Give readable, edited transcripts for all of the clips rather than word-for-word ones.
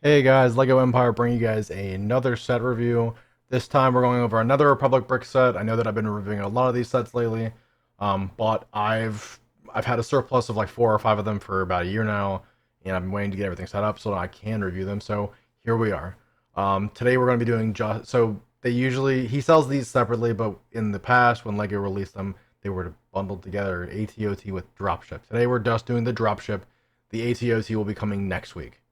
Hey guys, Lego Empire bringing you guys another set review. This time we're going over another Republic brick set. I know that I've been reviewing a lot of these sets lately, but I've had a surplus of like 4 or 5 of them for about a year now, and I've been waiting to get everything set up so that I can review them. So here we are. Today we're going to be doing just so he sells these separately, but in the past when Lego released them, they were bundled together ATOT with Dropship. Today we're just doing the Dropship. The ATOT will be coming next week.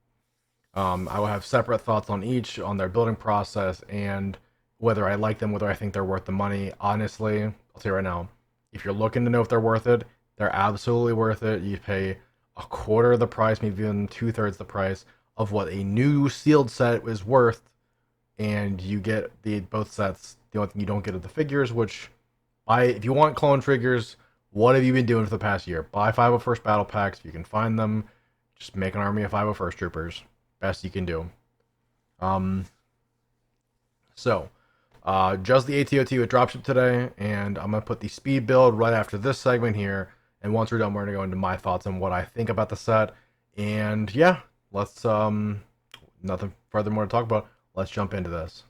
I will have separate thoughts on each, on their building process, and whether I like them, whether I think they're worth the money. Honestly, I'll tell you right now, if you're looking to know if they're worth it, they're absolutely worth it. You pay a quarter of the price, maybe even 2/3 the price of what a new sealed set is worth, and you get the both sets. The only thing you don't get are the figures, which if you want clone figures, what have you been doing for the past year? Buy 501st battle packs if you can find them. Just make an army of 501st troopers. Best you can do. Um, just the ATOT with dropship today, and I'm gonna put the speed build right after this segment here. And once we're done, we're gonna go into my thoughts on what I think about the set. And yeah, let's nothing further more to talk about. Let's jump into this.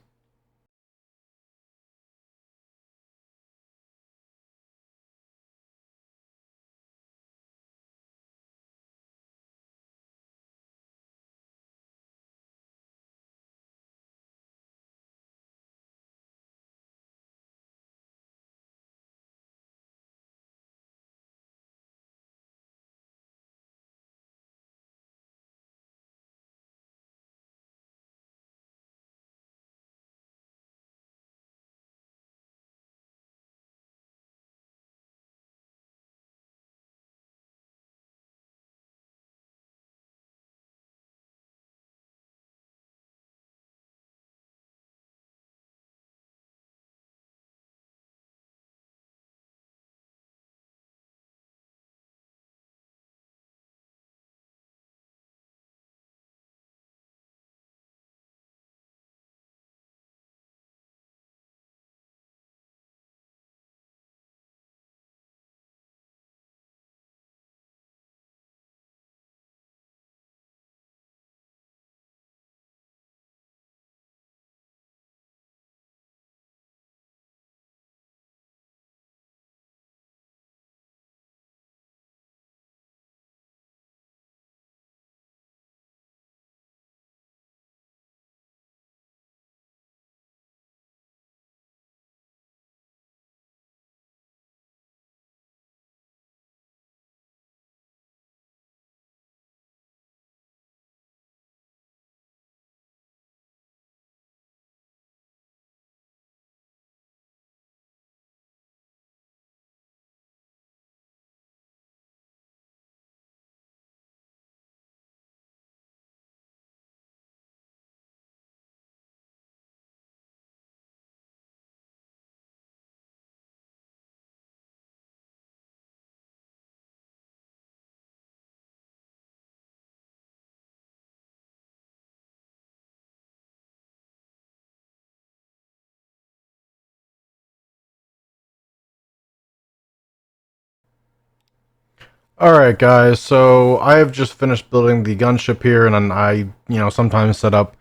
Alright guys, so I have just finished building the gunship here, and then sometimes set up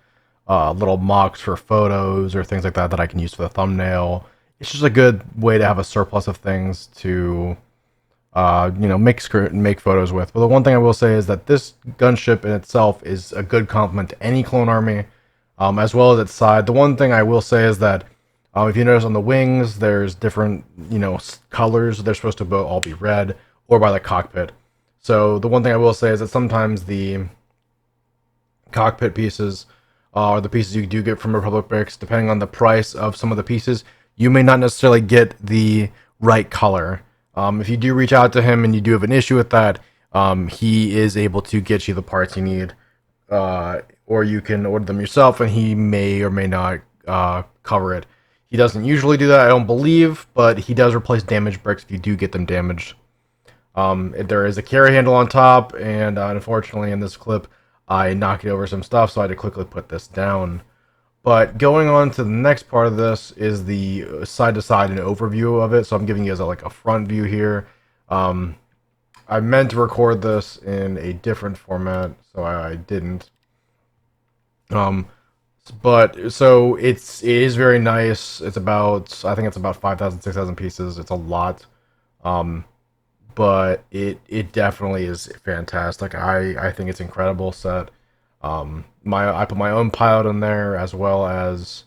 little mocks for photos or things like that that I can use for the thumbnail. It's just a good way to have a surplus of things to make photos with. But the one thing I will say is that this gunship in itself is a good complement to any clone army, as well as its side. The one thing I will say is that if you notice on the wings, there's different colors. They're supposed to all be red, or by the cockpit. So the one thing I will say is that sometimes the cockpit pieces are the pieces you do get from Republic Bricks. Depending on the price of some of the pieces, you may not necessarily get the right color. If you do reach out to him and you do have an issue with that, he is able to get you the parts you need, or you can order them yourself, and he may or may not cover it. He doesn't usually do that, I don't believe, but he does replace damaged bricks if you do get them damaged. There is a carry handle on top, and unfortunately in this clip, I knocked over some stuff, so I had to quickly put this down. But going on to the next part of this is the side-to-side and overview of it. So I'm giving you guys a front view here. I meant to record this in a different format, so I didn't. Um, but so it is very nice. It's about, I think it's about 5,000, 6,000 pieces. It's a lot. Um, but it definitely is fantastic. I think it's incredible set. My I put my own pilot in there as well as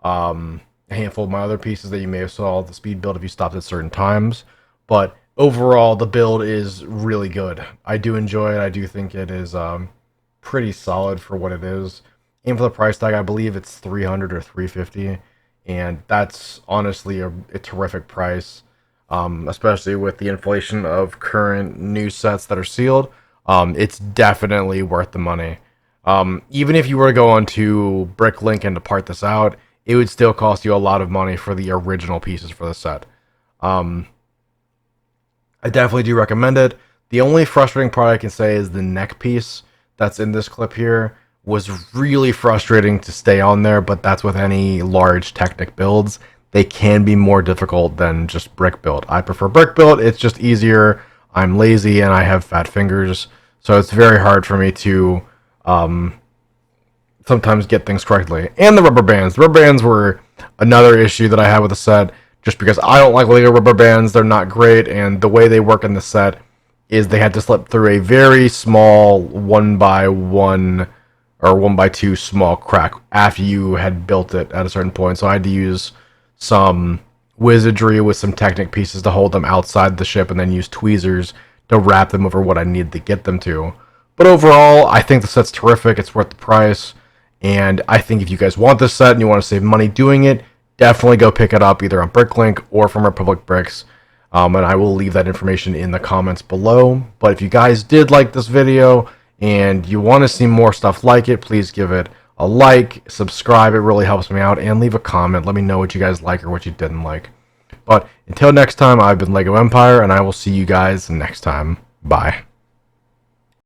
a handful of my other pieces that you may have saw the speed build if you stopped at certain times. But overall, the build is really good. I do enjoy it. I do think it is pretty solid for what it is. And for the price tag, I believe it's 300 or 350, and that's honestly a terrific price. Especially with the inflation of current new sets that are sealed, it's definitely worth the money. Even if you were to go onto Bricklink and to part this out, it would still cost you a lot of money for the original pieces for the set. Um, I definitely do recommend it. The only frustrating part I can say is the neck piece that's in this clip here was really frustrating to stay on there, but that's with any large Technic builds. They can be more difficult than just brick build. I prefer brick build. It's just easier. I'm lazy and I have fat fingers, so it's very hard for me to um, sometimes get things correctly. And the rubber bands. The rubber bands were another issue that I had with the set, just because I don't like Lego rubber bands. They're not great, and the way they work in the set is they had to slip through a very small 1x1 or 1x2 small crack after you had built it at a certain point. So I had to use some wizardry with some Technic pieces to hold them outside the ship and then use tweezers to wrap them over what I needed to get them to. But overall, I think the set's terrific. It's worth the price. And I think if you guys want this set and you want to save money doing it, definitely go pick it up either on Bricklink or from Republic Bricks. And I will leave that information in the comments below. But if you guys did like this video and you want to see more stuff like it, please give it a like, subscribe. It really helps me out. And leave a comment. Let me know what you guys like or what you didn't like. But until next time, I've been Lego Empire, and I will see you guys next time. Bye.